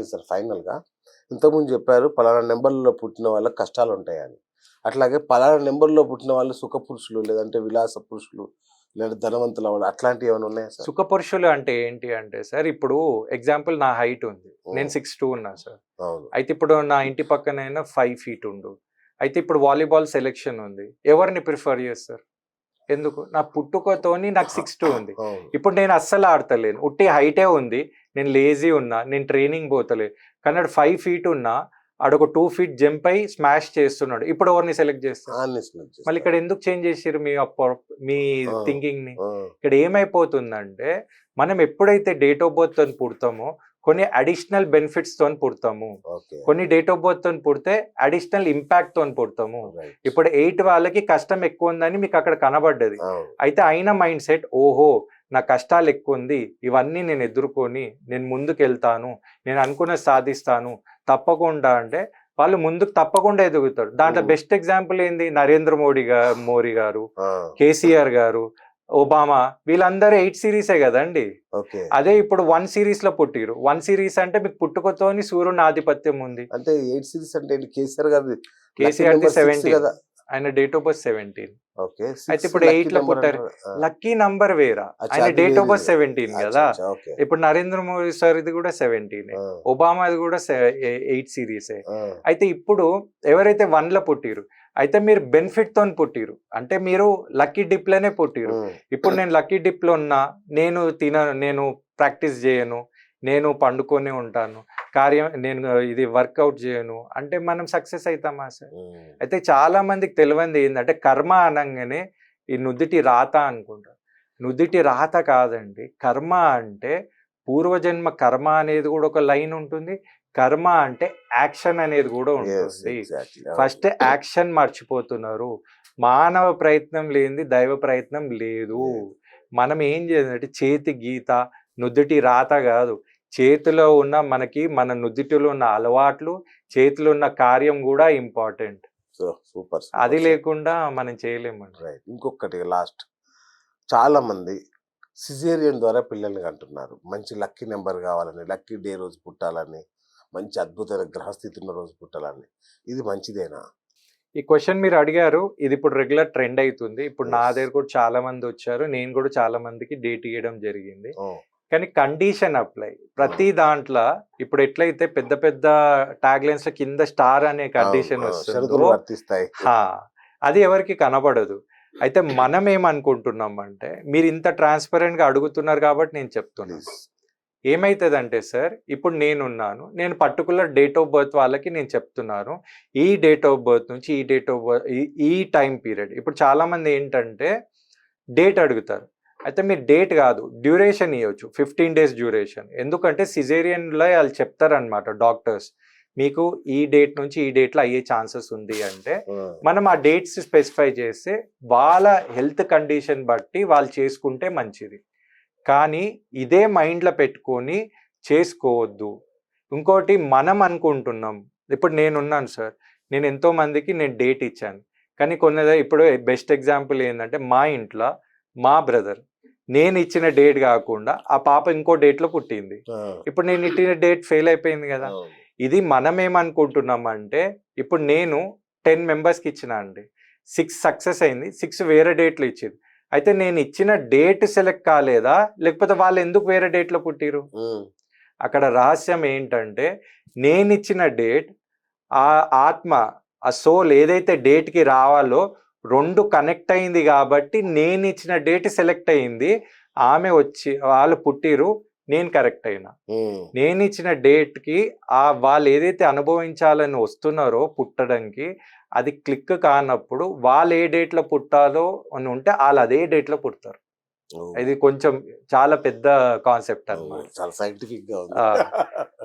Question sir ఫైనల్‌గా. ఇంతకుముందు చెప్పారు పలానా నెంబర్‌లో పుట్టిన వాళ్ళకి కష్టాలుంటాయని. అట్లాగే పలానా నెంబర్‌లో పుట్టిన వాళ్ళు సుఖపురుషులు, లేదంటే విలాస పురుషులు, లేదంటే ధనవంతులవ్వడం అట్లాంటియేమన్నా ఉన్నాయా సార్? సుఖపురుషులు అంటే ఏంటి అంటే సార్, ఇప్పుడు ఎగ్జాంపుల్ నా హైట్ ఉంది. నేను హ్మ్. 6'2" ఉన్నా సార్. అవును. అయితే ఇప్పుడు నా ఇంటి పక్కనైనా 5 ఫీట్ ఉండు. అయితే ఇప్పుడు వాలీబాల్ సెలక్షన్ ఉంది. ఎవరిని ప్రిఫర్ చేస్తారు? ఎందుకు? నా పుట్టుకతోని నాకు 6'2" ఉంది. అవును. ఇప్పుడు నేను అస్సలు ఆడతలేను. ఉట్టి హైటే ఉంది. నేను లేజీ ఉన్నా. నేను ట్రైనింగ్ పోతలే. కానీ ఆడు 5 ఫీట్ ఉన్నా ఆడొక 2 ఫీట్ జంప్ అయ్యి స్మాష్ చేస్తున్నాడు. ఇప్పుడు ఎవరిని సెలెక్ట్ చేస్తారు? ఆన్ని సెలెక్ట్ మళ్ళీ చేస్తారు. ఇక్కడ ఎందుకు చేంజ్ చేసిర్రు మీ ఆ! థింకింగ్‌ని? ఆ! ఇక్కడ ఏమైపోతుందంటే, మనం ఎప్పుడైతే డేట్ ఆఫ్ బర్త్‌తోని పుడతామో, కొన్ని అడిషనల్ బెనిఫిట్స్‌తోని పుడతాము. ఓకే. కొన్ని డేట్ ఆఫ్ బర్త్‌తోని పుడితే అడిషనల్ ఇంపాక్ట్‌తోని పుడతాము. రైట్. ఇప్పుడు 8 వాళ్ళకి కష్టం ఎక్కువుందని మీకక్కడ కనబడ్డది. అవును. అయితే అయిన మైండ్ సెట్, ఓహో! నా కష్టాలు ఎక్కువుంది. ఇవన్నీ నేను ఎదుర్కొని, నేను ముందుకెళ్తాను. నేను అనుకున్నది సాధిస్తాను. తప్పకుండా అంటే, వాళ్ళు ముందుకు తప్పకుండా ఎదుగుతారు. దాంట్లో హ్మ్. బెస్ట్ ఎగ్జాంపుల్ ఏంది? నరేంద్ర మోడీ గారు, ఆ! కేసీఆర్ గారు, ఒబామా వీళ్ళందరూ 8 సీరీసే గదండీ! ఓకే. అదే ఇప్పుడు 1 సీరీస్‌లో పుట్టిర్రు. 1 సీరీస్ అంటే మీకు పుట్టుకతోని సూర్యుని ఆధిపత్యం ఉంది. అంటే 8 సీరీస్ అంటే ఏంటి? కేసీఆర్ గారిది లక్కీ కేసీఆర్‌ది నంబర్ 6 17. గదా! ఆయన డేట్ ఆఫ్ బర్త్ 17. ఓకే. అయితే 6 ఇప్పుడు లక్కీ 8లో నంబర్ పుట్టారు. అంటారు. ఆ! లక్కీ నంబర్ వేరా. అచ్చా! ఆయన అది డేట్ ఆఫ్ బర్త్ వేరేది. 17 అచ్చా! గదా! అచ్చా! ఓకే. ఇప్పుడు నరేంద్ర మోడీ సార్‌ది గూడా 17. ఆ! ఒబామాది గూడా 8 సీరీసే. ఆ! అయితే ఇప్పుడు ఎవరైతే 1లో పుట్టిర్రు, అయితే మీరు బెనిఫిట్‌తోని పుట్టిర్రు. అంటే మీరు లక్కీ డిప్‌లోనే పుట్టిర్రు. హ్మ్. ఇప్పుడు నేను లక్కీ డిప్‌లో ఉన్నా, నేను ప్రాక్టీస్ జేయను, నేను పండుకొనే ఉంటాను, నేను ఇది వర్కౌట్ జేయను అంటే మనం సక్సెస్ అయితామా సార్? హ్మ్. అయితే చాలా మందికి తెలవంది ఏందంటే, కర్మ అనంగానే ఈ నుదిటి రాత అనుకుంటారు. నుదిటి రాత కాదండి. కర్మ అంటే పూర్వజన్మ కర్మ అనేది గూడా ఒక లైన్ ఉంటుంది. కర్మ అంటే యాక్షన్ అనేది గూడా యెస్. ఉంటుంది. ఎగ్జాక్ట్‌లీ. అవును. ఫస్ట్ యాక్షన్ మర్చిపోతున్నారు. మానవ ప్రయత్నం లేనిది దైవ ప్రయత్నం లేదు. లేదు. మనం ఏం చేయాలంటే చేతి గీత, నుదిటి రాత గాదు. చేతిలో ఉన్న మన నుదిటిలో ఉన్న అలవాట్లు, చేతిలో ఉన్న కార్యం గూడా ఇంపార్టెంట్. So, super. అది సూపర్ సార్. లేకుండా మనం చేయలేమండి. రైట్. ఇంకొకటి లాస్ట్. చాలామంది సిజేరియన్ ద్వారా పిల్లల్ని కంటున్నారు. మంచి లక్కీ నంబర్ గావాలని, లక్కీ డే రోజు పుట్టాలని, మంచి అద్భుతమైన గ్రహస్థితి ఉన్న రోజు పుట్టాలని. ఇది మంచిదేనా? ఈ క్వెషన్ మీరు అడిగారు. ఇది ఇప్పుడు రెగ్యులర్ ట్రెండ్ అయితుంది. ఇప్పుడు నా యెస్. దగ్గర కూడా చాలా మందొచ్చారు. నేను కూడా చాలా మందికి డేట్ ఇయ్యడం జరిగింది. ఓహ్! కానీ కండిషన్ అప్లై. హ్మ్. ప్రతి దాంట్లో ఇప్పుడు ఎట్లయితే పెద్ద పెద్ద ట్యాగ్‌లైన్స్‌లో కింద స్టార్ అనే అవును. కండిషన్ ఆ! వస్తుందో, షరతులు వర్తిస్తాయి. హా! అది ఎవరికీ కనబడదు. అయితే మనం ఏమనుకుంటున్నామంటే, మీరు ఇంత ట్రాన్స్‌పరెంట్‌గా అడుగుతున్నారు కాబట్టి నేను చెప్తున్నా. ప్లీజ్. ఏమైతదంటే సార్, ఇప్పుడు నేనున్నాను. నేను పర్టిక్యులర్ డేట్ ఆఫ్ బర్త్ వాళ్ళకి నేను చెప్తున్నాను. ఈ డేట్ ఆఫ్ బర్త్ నుంచి ఈ డేట్ ఆఫ్ బర్త్ ఈ టైమ్ పీరియడ్. ఇప్పుడు చాలామంది ఏంటంటే డేట్ అడుగుతారు. అయితే మీరు డేట్ గాదు, డ్యూరేషన్ ఇయ్యొచ్చు. 15 days duration. ఎందుకంటే సిజేరియన్‌లో ఆళ్ళు చెప్తారనమాట డాక్టర్స్. మీకు ఈ డేట్ నుంచి ఈ డేట్‌లో అయ్యే ఛాన్సెస్ ఉంది అంటే, ఆ! మనం ఆ డేట్స్ స్పెసిఫై చేస్తే వాళ్ళ హెల్త్ కండిషన్ బట్టి వాళ్ళు చేసుకుంటే మంచిది. కానీ ఇదే మైండ్‌లో పెట్టుకొని చేసుకోవద్దు. ఇంకోటి మనం అనుకుంటున్నాం. ఇప్పుడు నేనున్నాను సార్. నేను ఎంతో మందికి డేట్ ఇచ్చాను. కానీ ఇప్పుడు బెస్ట్ ఎగ్జాంపుల్ ఏందంటే మా ఇంట్ల మా బ్రదర్ నేనిచ్చిన డేట్ గాకుండా ఆ పాప ఇంకో డేట్‌లో పుట్టింది. ఆ! ఇప్పుడు నేను ఇచ్చిన డేట్ ఫెయిల్ అయిపోయింది గదా! అవును. ఇది మనమేమనుకుంటున్నామంటే ఇప్పుడు నేను 10 మెంబర్స్‌కి ఇచ్చినా అండి. 6 సక్సెస్ అయింది. 6 వేరే డేట్‌లో ఇచ్చిర్రు. అయితే నేనిచ్చిన డేట్ సెలెక్ట్ కాలేదా? లేకపోతే వాళ్ళెందుకు వేరే డేట్‌లో పుట్టిర్రు? హ్మ్. అక్కడ రహస్యం ఏంటంటే, నేనిచ్చిన డేట్ ఆ ఆత్మ, ఆ సోల్ ఏదైతే డేట్‌కి రావాలో 2 కనెక్ట్ అయింది గాబట్టి నేనిచ్చిన డేట్ సెలెక్ట్ అయింది. వాళ్ళు పుట్టిర్రు. నేను కరెక్ట్ అయినా. హ్మ్. నేనిచ్చిన డేట్‌కి వాళ్ళేదైతే అనుభవించాలని వస్తున్నారో పుట్టడానికి, అది క్లిక్ కానప్పుడు వాళ్ళు ఏ డేట్‌లో పుట్టాలో అని ఉంటే ఆళ్ళదే డేట్‌లో పుడతారు. ఓహ్! ఇది కొంచెం చాలా పెద్ద కాన్సెప్ట్ ఓహ్! అన్నమాట. చాలా సైంటిఫిక్‌గా ఉంది. ఆ!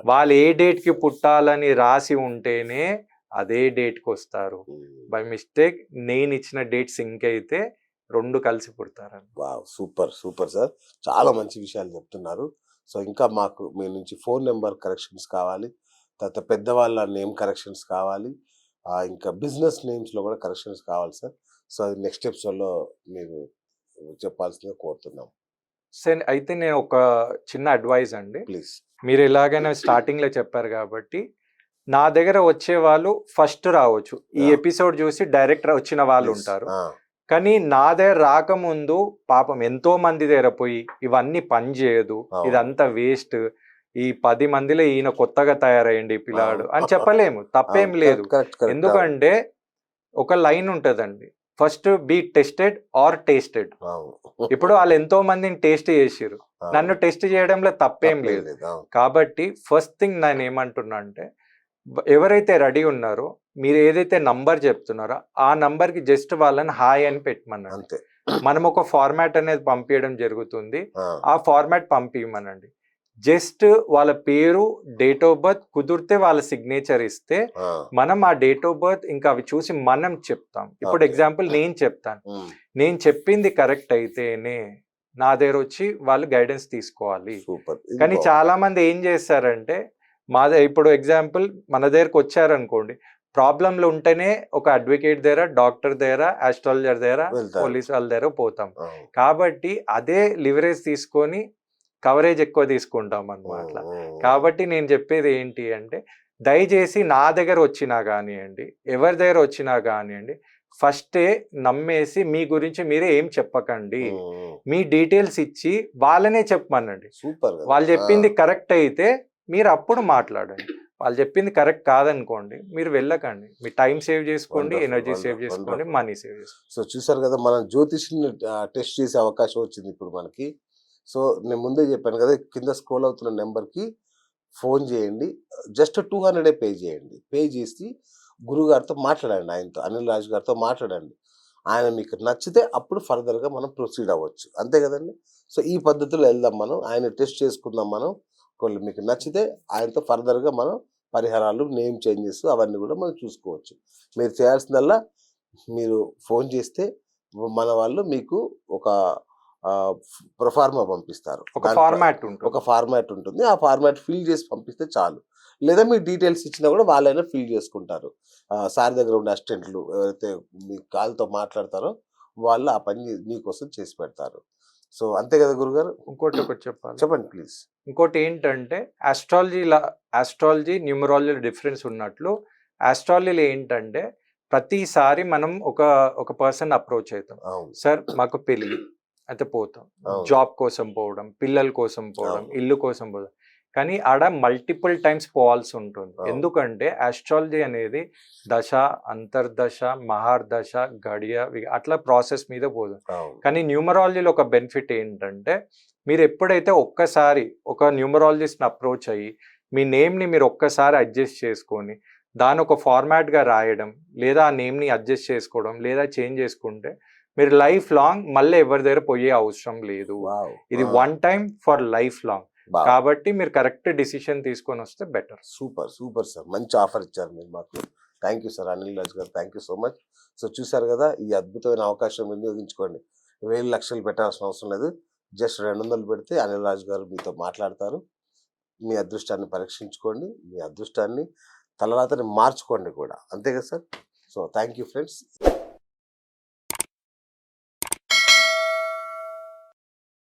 వాళ్ళు ఏ డేట్‌కి పుట్టాలని రాసి ఉంటేనే అదే డేట్‌కొస్తారు. హ్మ్. బై మిస్టేక్ నేనిచ్చిన డేట్ సింక్ అయితే 2 కలిసి పుడతారని. వావ్! సూపర్. Super sir. చాలా మంచి విషయాలు చెప్తున్నారు. సో, ఇంకా మాకు మీ నుంచి ఫోన్ నంబర్ కరెక్షన్స్ కావాలి. తర్వాత పెద్దవాళ్ళ నేమ్ కరెక్షన్స్ కావాలి. ఇంకా బిజినెస్ నేమ్స్‌లో కూడా కరెక్షన్స్ కావాలి సార్. సో, అది నెక్స్ట్ ఎపిసోడ్‌లో మీరు చెప్పాల్సిందిగా కోరుతున్నాం. అయితే నేను ఒక చిన్న అడ్వైజ్ అండి. ప్లీజ్. మీరు ఎలాగైనా స్టార్టింగ్ లో చెప్పారు కాబట్టి నా దగ్గర వచ్చే వాళ్ళు ఫస్ట్ రావచ్చు. ఈ Yeah. ఎపిసోడ్ చూసి డైరెక్ట్ వచ్చిన వాళ్ళు ప్లీజ్. ఉంటారు. కానీ నా దగ్గర రాకముందు పాపం ఎంతో మంది దగ్గర పోయి ఇవన్నీ పని చేయదు, అవును. ఇదంతా వేస్ట్, ఈ 10 మందిలో ఈయన కొత్తగా తయారయ్యండి ఈ పిల్లాడు అని చెప్పలేము. తప్పేం లేదు. ఎందుకంటే ఒక లైన్ ఉంటదండి, first be tested or tasted. ఇప్పుడు వాళ్ళు ఎంతో మందిని టేస్ట్ చేసిర్రు, నన్ను టెస్ట్ చేయడంలో తప్పేం లేదు. కాబట్టి ఫస్ట్ థింగ్ నేను ఏమంటున్నా అంటే, ఎవరైతే రెడీ ఉన్నారో మీరు ఏదైతే నంబర్ చెప్తున్నారో ఆ నంబర్ కి జస్ట్ వాళ్ళని హాయ్ అని పెట్టమనండి. అంతే. మనం ఒక ఫార్మాట్ అనేది పంపించడం జరుగుతుంది. ఆ ఫార్మాట్ పంపించమనండి. జస్ట్ వాళ్ళ పేరు, డేట్ ఆఫ్ బర్త్, కుదిరితే వాళ్ళ సిగ్నేచర్ ఇస్తే మనం ఆ డేట్ ఆఫ్ బర్త్ ఇంకా అవి చూసి మనం చెప్తాం. ఇప్పుడు ఎగ్జాంపుల్ నేను చెప్తాను, నేను చెప్పింది కరెక్ట్ అయితేనే నా దగ్గర వచ్చి వాళ్ళు గైడెన్స్ తీసుకోవాలి. కానీ చాలా మంది ఏం చేస్తారంటే, ఇప్పుడు ఎగ్జాంపుల్ మన దగ్గరకు వచ్చారనుకోండి, ప్రాబ్లంలు ఉంటేనే ఒక అడ్వకేట్ దగ్గర, డాక్టర్ దగ్గర, ఆస్ట్రాలజర్ దగ్గర, పోలీస్ వాళ్ళ దగ్గర పోతాం. కాబట్టి అదే లివరేజ్ తీసుకొని కవరేజ్ ఎక్కువ తీసుకుంటాం అన్నమాట. కాబట్టి నేను చెప్పేది ఏంటి అంటే, దయచేసి నా దగ్గర వచ్చినా కానివ్వండి, ఎవరి దగ్గర వచ్చినా కానివ్వండి, ఫస్టే నమ్మేసి మీ గురించి మీరే ఏం చెప్పకండి. మీ డీటెయిల్స్ ఇచ్చి వాళ్ళనే చెప్పమనండి. సూపర్. వాళ్ళు చెప్పింది కరెక్ట్ అయితే మీరు అప్పుడు మాట్లాడండి. వాళ్ళు చెప్పింది కరెక్ట్ కాదనుకోండి, మీరు వెళ్ళకండి. మీ టైం సేవ్ చేసుకోండి, ఎనర్జీ సేవ్ చేసుకోండి, మనీ సేవ్ చేసుకోండి. సో చూసారు కదా, మనం జ్యోతిష్ని టెస్ట్ చేసే అవకాశం వచ్చింది ఇప్పుడు మనకి. సో నేను ముందే చెప్పాను కదా, కింద స్క్రోల్ అవుతున్న నెంబర్కి ఫోన్ చేయండి. జస్ట్ 200 పే చేయండి. పే చేసి గురుగారితో మాట్లాడండి, ఆయనతో, అనిల్ రాజ్ గారితో మాట్లాడండి. ఆయన మీకు నచ్చితే అప్పుడు ఫర్దర్గా మనం ప్రొసీడ్ అవ్వచ్చు. అంతే కదండి. సో ఈ పద్ధతిలో వెళ్దాం మనం, ఆయన టెస్ట్ చేసుకుందాం మనం. కొన్ని మీకు నచ్చితే ఆయనతో ఫర్దర్గా మనం పరిహారాలు, నేమ్ చేంజెస్ అవన్నీ కూడా మనం చూసుకోవచ్చు. మీరు చేయాల్సిందల్లా మీరు ఫోన్ చేస్తే మన వాళ్ళు మీకు ఒక ప్రొఫార్మా పంపిస్తారు. ఒక ఫార్మాట్ ఉంటుంది. ఆ ఫార్మాట్ ఫిల్ చేసి పంపిస్తే చాలు. లేదా మీ డీటెయిల్స్ ఇచ్చినా కూడా వాళ్ళైనా ఫిల్ చేసుకుంటారు. సార్ దగ్గర ఉండే అసిస్టెంట్లు ఎవరైతే మీ కాల్తో మాట్లాడతారో వాళ్ళు ఆ పని మీకోసం చేసి పెడతారు. సో అంతే కదా గురుగారు. ఇంకోటి ఒకటి చెప్పాలి. చెప్పండి ప్లీజ్. ఇంకోటి ఏంటంటే, ఆస్ట్రాలజీ న్యూమరాలజీ డిఫరెన్స్ ఉన్నట్లు, ఆస్ట్రాలజీలో ఏంటంటే ప్రతిసారి మనం ఒక పర్సన్ అప్రోచ్ అవుతాం. సార్ మాకు పెళ్ళి అయితే పోతాం, జాబ్ కోసం పోవడం, పిల్లల కోసం పోవడం, ఇల్లు కోసం పోవడం. కానీ ఆడ మల్టిపుల్ టైమ్స్ పోవాల్సి ఉంటుంది. ఎందుకంటే ఆస్ట్రాలజీ అనేది దశ, అంతర్దశ, మహార్దశ, గడియ అట్లా ప్రాసెస్ మీద పోతుంది. కానీ న్యూమరాలజీలో ఒక బెనిఫిట్ ఏంటంటే, మీరు ఎప్పుడైతే ఒక్కసారి ఒక న్యూమరాలజిస్ట్ని అప్రోచ్ అయ్యి మీ నేమ్ని మీరు ఒక్కసారి అడ్జస్ట్ చేసుకొని దాని ఒక ఫార్మాట్గా రాయడం, లేదా ఆ నేమ్ని అడ్జస్ట్ చేసుకోవడం, లేదా చేంజ్ చేసుకుంటే మీరు లైఫ్ లాంగ్ మళ్ళీ ఎవరి దగ్గర పోయే అవసరం లేదు. ఇది one time for lifelong. కాబట్టి మీరు కరెక్ట్ డిసిషన్ తీసుకొని వస్తే బెటర్. సూపర్ సూపర్ సార్, మంచి ఆఫర్ ఇచ్చారు మీరు మాకు. Thank you sir, Anil Raj garu, thank you so much. So చూసారు కదా, ఈ అద్భుతమైన అవకాశం వినియోగించుకోండి. 1000 లక్షలు పెట్టాల్సిన అవసరం లేదు. జస్ట్ 200 పెడితే అనిల్ రాజ్ గారు మీతో మాట్లాడతారు. మీ అదృష్టాన్ని పరీక్షించుకోండి, మీ అదృష్టాన్ని తలరాతని మార్చుకోండి కూడా. అంతే కదా sir. So thank you friends.